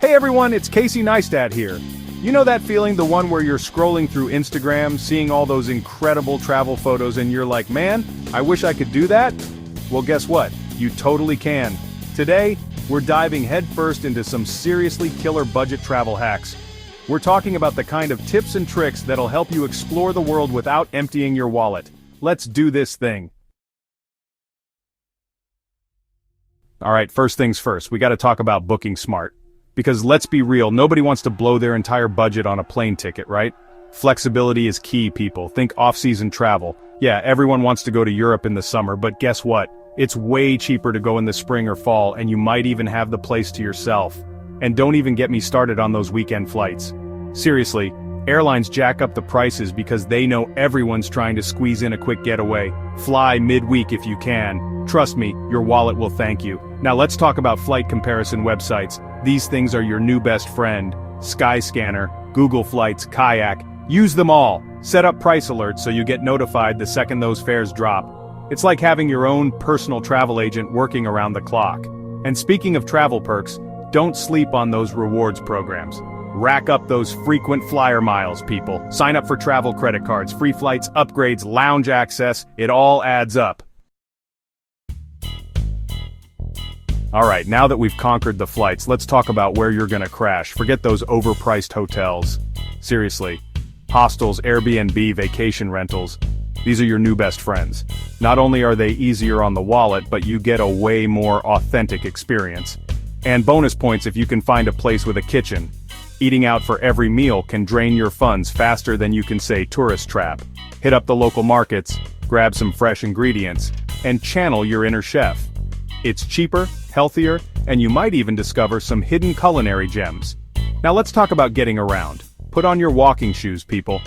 Hey everyone, it's Casey Neistat here. You know that feeling, the one where you're scrolling through Instagram, seeing all those incredible travel photos and you're like, man, I wish I could do that? Well, guess what? You totally can. Today, we're diving headfirst into some seriously killer budget travel hacks. We're talking about the kind of tips and tricks that'll help you explore the world without emptying your wallet. Let's do this thing. Alright, first things first, we gotta talk about booking smart. Because let's be real, nobody wants to blow their entire budget on a plane ticket, right? Flexibility is key, people. Think off-season travel. Yeah, everyone wants to go to Europe in the summer, but guess what? It's way cheaper to go in the spring or fall, and you might even have the place to yourself. And don't even get me started on those weekend flights. Seriously, airlines jack up the prices because they know everyone's trying to squeeze in a quick getaway. Fly midweek if you can. Trust me, your wallet will thank you. Now let's talk about flight comparison websites. These things are your new best friend. Skyscanner, Google Flights, Kayak. Use them all. Set up price alerts so you get notified the second those fares drop. It's like having your own personal travel agent working around the clock. And speaking of travel perks, don't sleep on those rewards programs. Rack up those frequent flyer miles, people. Sign up for travel credit cards, free flights, upgrades, lounge access. It all adds up. Alright, now that we've conquered the flights, let's talk about where you're gonna crash. Forget those overpriced hotels. Seriously. Hostels, Airbnb, vacation rentals. These are your new best friends. Not only are they easier on the wallet, but you get a way more authentic experience. And bonus points if you can find a place with a kitchen. Eating out for every meal can drain your funds faster than you can say tourist trap. Hit up the local markets, grab some fresh ingredients, and channel your inner chef. It's cheaper, healthier, and you might even discover some hidden culinary gems. Now let's talk about getting around. Put on your walking shoes, people.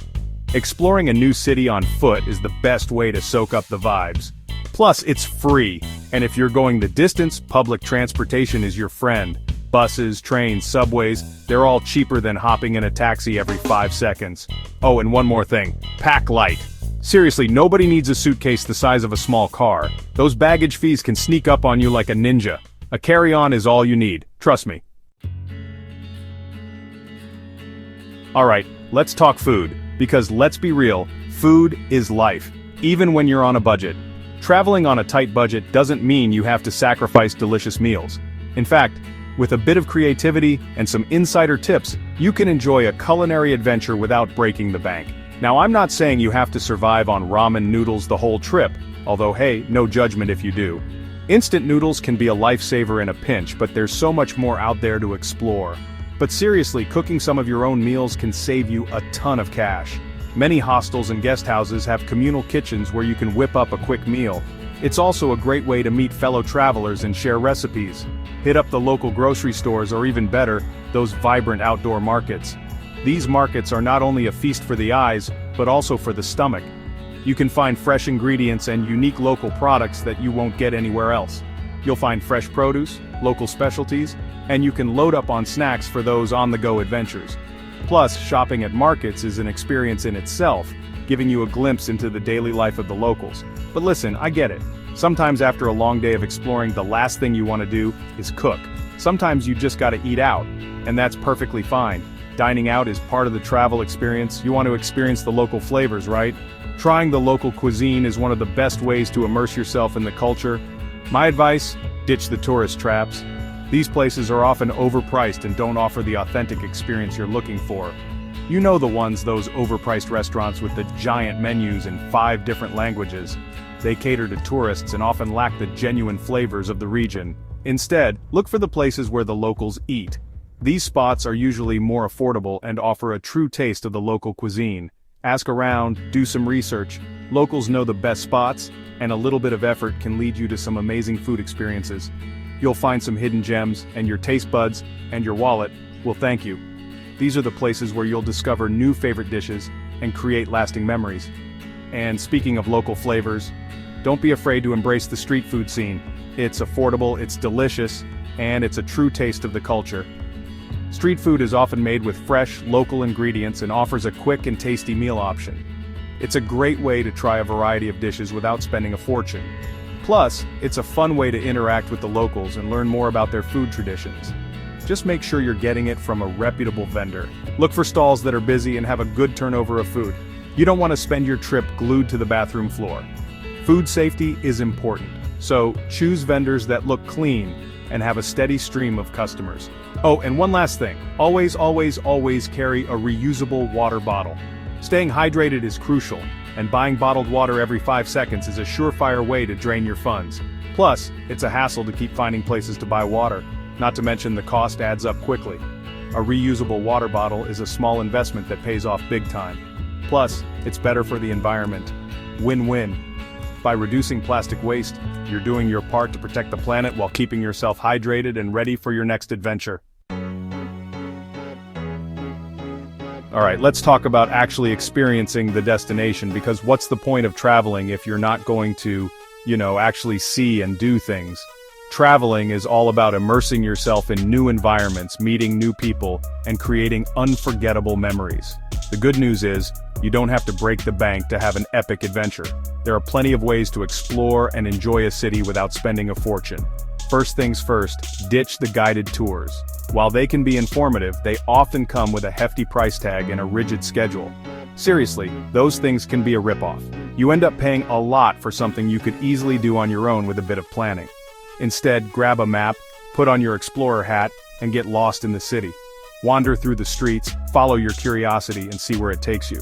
Exploring a new city on foot is the best way to soak up the vibes. Plus, it's free, and if you're going the distance, public transportation is your friend. Buses, trains, subways, they're all cheaper than hopping in a taxi every 5 seconds. Oh, and one more thing, pack light. Seriously, nobody needs a suitcase the size of a small car. Those baggage fees can sneak up on you like a ninja. A carry-on is all you need, trust me. Alright, let's talk food, because let's be real, food is life, even when you're on a budget. Traveling on a tight budget doesn't mean you have to sacrifice delicious meals. In fact, with a bit of creativity and some insider tips, you can enjoy a culinary adventure without breaking the bank. Now I'm not saying you have to survive on ramen noodles the whole trip, although hey, no judgment if you do. Instant noodles can be a lifesaver in a pinch, but there's so much more out there to explore. But seriously, cooking some of your own meals can save you a ton of cash. Many hostels and guest houses have communal kitchens where you can whip up a quick meal. It's also a great way to meet fellow travelers and share recipes. Hit up the local grocery stores or even better, those vibrant outdoor markets. These markets are not only a feast for the eyes, but also for the stomach. You can find fresh ingredients and unique local products that you won't get anywhere else. You'll find fresh produce, local specialties, and you can load up on snacks for those on-the-go adventures. Plus, shopping at markets is an experience in itself, giving you a glimpse into the daily life of the locals. But listen, I get it. Sometimes after a long day of exploring, the last thing you want to do is cook. Sometimes you just gotta eat out, and that's perfectly fine. Dining out is part of the travel experience. You want to experience the local flavors, right? Trying the local cuisine is one of the best ways to immerse yourself in the culture. My advice, ditch the tourist traps. These places are often overpriced and don't offer the authentic experience you're looking for. You know the ones, those overpriced restaurants with the giant menus in 5 different languages. They cater to tourists and often lack the genuine flavors of the region. Instead, look for the places where the locals eat. These spots are usually more affordable and offer a true taste of the local cuisine. Ask around, do some research. Locals know the best spots, and a little bit of effort can lead you to some amazing food experiences. You'll find some hidden gems, and your taste buds, and your wallet, will thank you. These are the places where you'll discover new favorite dishes, and create lasting memories. And speaking of local flavors, don't be afraid to embrace the street food scene. It's affordable, it's delicious, and it's a true taste of the culture. Street food is often made with fresh, local ingredients and offers a quick and tasty meal option. It's a great way to try a variety of dishes without spending a fortune. Plus, it's a fun way to interact with the locals and learn more about their food traditions. just make sure you're getting it from a reputable vendor. Look for stalls that are busy and have a good turnover of food. You don't want to spend your trip glued to the bathroom floor. Food safety is important, so choose vendors that look clean and have a steady stream of customers. Oh, and one last thing, always carry a reusable water bottle. Staying hydrated is crucial, and buying bottled water every 5 seconds is a surefire way to drain your funds. Plus, it's a hassle to keep finding places to buy water, not to mention the cost adds up quickly. A reusable water bottle is a small investment that pays off big time. Plus, it's better for the environment. Win-win. By reducing plastic waste, you're doing your part to protect the planet while keeping yourself hydrated and ready for your next adventure. Alright, let's talk about actually experiencing the destination, because what's the point of traveling if you're not going to, actually see and do things? Traveling is all about immersing yourself in new environments, meeting new people, and creating unforgettable memories. The good news is, you don't have to break the bank to have an epic adventure. There are plenty of ways to explore and enjoy a city without spending a fortune. First things first, ditch the guided tours. While they can be informative, they often come with a hefty price tag and a rigid schedule. Seriously, those things can be a ripoff. You end up paying a lot for something you could easily do on your own with a bit of planning. Instead, grab a map, put on your explorer hat, and get lost in the city. Wander through the streets, follow your curiosity, and see where it takes you.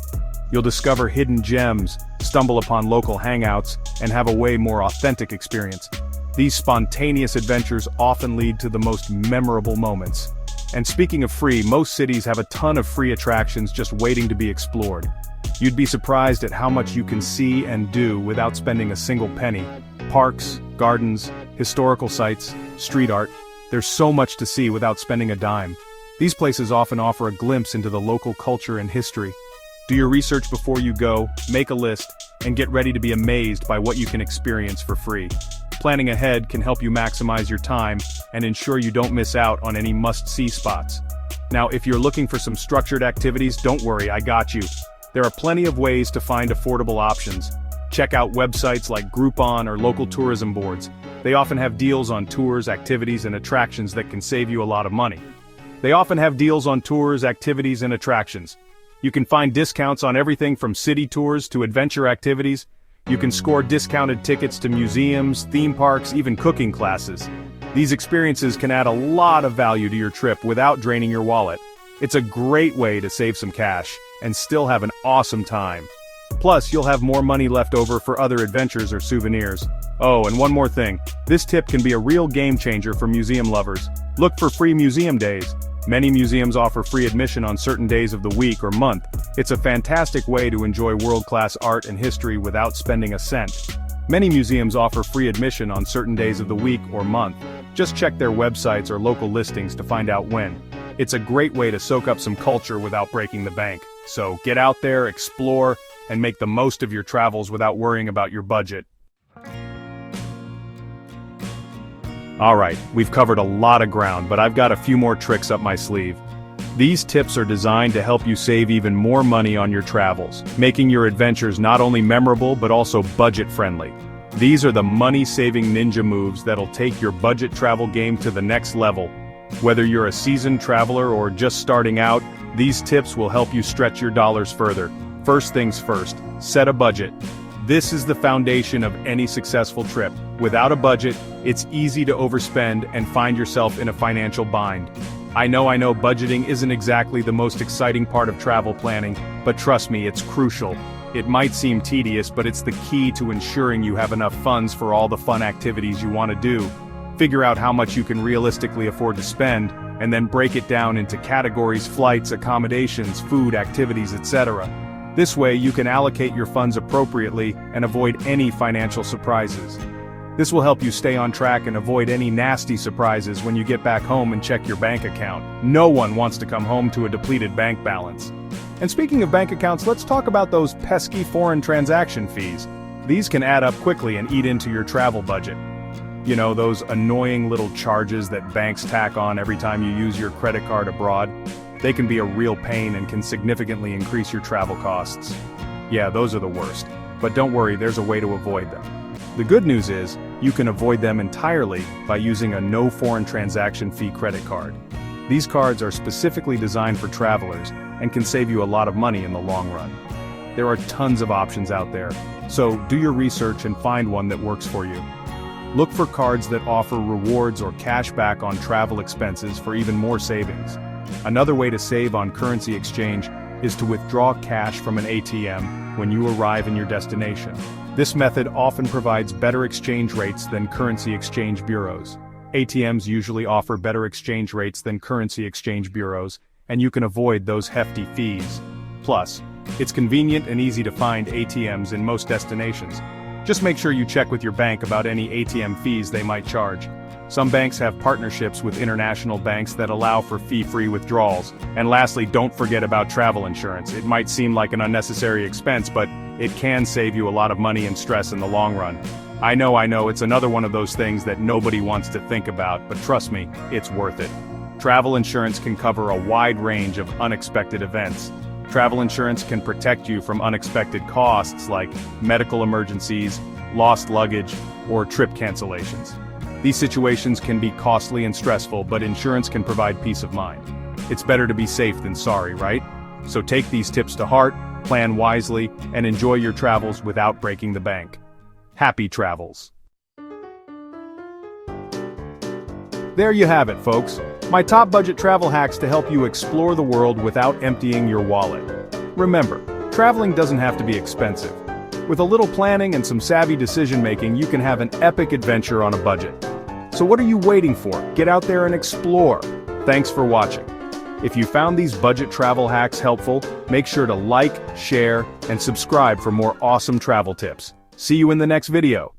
You'll discover hidden gems, stumble upon local hangouts, and have a way more authentic experience. These spontaneous adventures often lead to the most memorable moments. And speaking of free, most cities have a ton of free attractions just waiting to be explored. You'd be surprised at how much you can see and do without spending a single penny. Parks, gardens, historical sites, street art. There's so much to see without spending a dime. These places often offer a glimpse into the local culture and history. Do your research before you go, make a list, and get ready to be amazed by what you can experience for free. Planning ahead can help you maximize your time and ensure you don't miss out on any must-see spots. Now, if you're looking for some structured activities, don't worry, I got you. There are plenty of ways to find affordable options. Check out websites like Groupon or local tourism boards. They often have deals on tours, activities, and attractions that can save you a lot of money. You can find discounts on everything from city tours to adventure activities. You can score discounted tickets to museums, theme parks, even cooking classes. These experiences can add a lot of value to your trip without draining your wallet. It's a great way to save some cash and still have an awesome time. Plus, you'll have more money left over for other adventures or souvenirs. Oh, and one more thing. This tip can be a real game changer for museum lovers. Look for free museum days. Many museums offer free admission on certain days of the week or month. It's a fantastic way to enjoy world-class art and history without spending a cent. Many museums offer free admission on certain days of the week or month. Just check their websites or local listings to find out when. It's a great way to soak up some culture without breaking the bank. So get out there, explore, and make the most of your travels without worrying about your budget. Alright, we've covered a lot of ground, but I've got a few more tricks up my sleeve. These tips are designed to help you save even more money on your travels, making your adventures not only memorable but also budget-friendly. These are the money-saving ninja moves that'll take your budget travel game to the next level. Whether you're a seasoned traveler or just starting out, these tips will help you stretch your dollars further. First things first, set a budget. This is the foundation of any successful trip. Without a budget, it's easy to overspend and find yourself in a financial bind. I know budgeting isn't exactly the most exciting part of travel planning, but trust me, it's crucial. It might seem tedious, but it's the key to ensuring you have enough funds for all the fun activities you want to do. Figure out how much you can realistically afford to spend, and then break it down into categories: flights, accommodations, food, activities, etc. This way you can allocate your funds appropriately and avoid any financial surprises. This will help you stay on track and avoid any nasty surprises when you get back home and check your bank account. No one wants to come home to a depleted bank balance. And speaking of bank accounts, let's talk about those pesky foreign transaction fees. These can add up quickly and eat into your travel budget. You know, those annoying little charges that banks tack on every time you use your credit card abroad? They can be a real pain and can significantly increase your travel costs. Yeah, those are the worst. But don't worry, there's a way to avoid them. The good news is, you can avoid them entirely by using a no foreign transaction fee credit card. These cards are specifically designed for travelers and can save you a lot of money in the long run. There are tons of options out there, so do your research and find one that works for you. Look for cards that offer rewards or cash back on travel expenses for even more savings. Another way to save on currency exchange is to withdraw cash from an ATM when you arrive in your destination. This method often provides better exchange rates than currency exchange bureaus. ATMs usually offer better exchange rates than currency exchange bureaus, and you can avoid those hefty fees. Plus, it's convenient and easy to find ATMs in most destinations. Just make sure you check with your bank about any ATM fees they might charge. Some banks have partnerships with international banks that allow for fee-free withdrawals. And lastly, don't forget about travel insurance. It might seem like an unnecessary expense, but it can save you a lot of money and stress in the long run. I know, it's another one of those things that nobody wants to think about, but trust me, it's worth it. Travel insurance can cover a wide range of unexpected events. Travel insurance can protect you from unexpected costs like medical emergencies, lost luggage, or trip cancellations. These situations can be costly and stressful, but insurance can provide peace of mind. It's better to be safe than sorry, right? So take these tips to heart, plan wisely, and enjoy your travels without breaking the bank. Happy travels. There you have it, folks. My top budget travel hacks to help you explore the world without emptying your wallet. Remember, traveling doesn't have to be expensive. With a little planning and some savvy decision-making, you can have an epic adventure on a budget. So what are you waiting for? Get out there and explore. Thanks for watching. If you found these budget travel hacks helpful, make sure to like, share, and subscribe for more awesome travel tips. See you in the next video.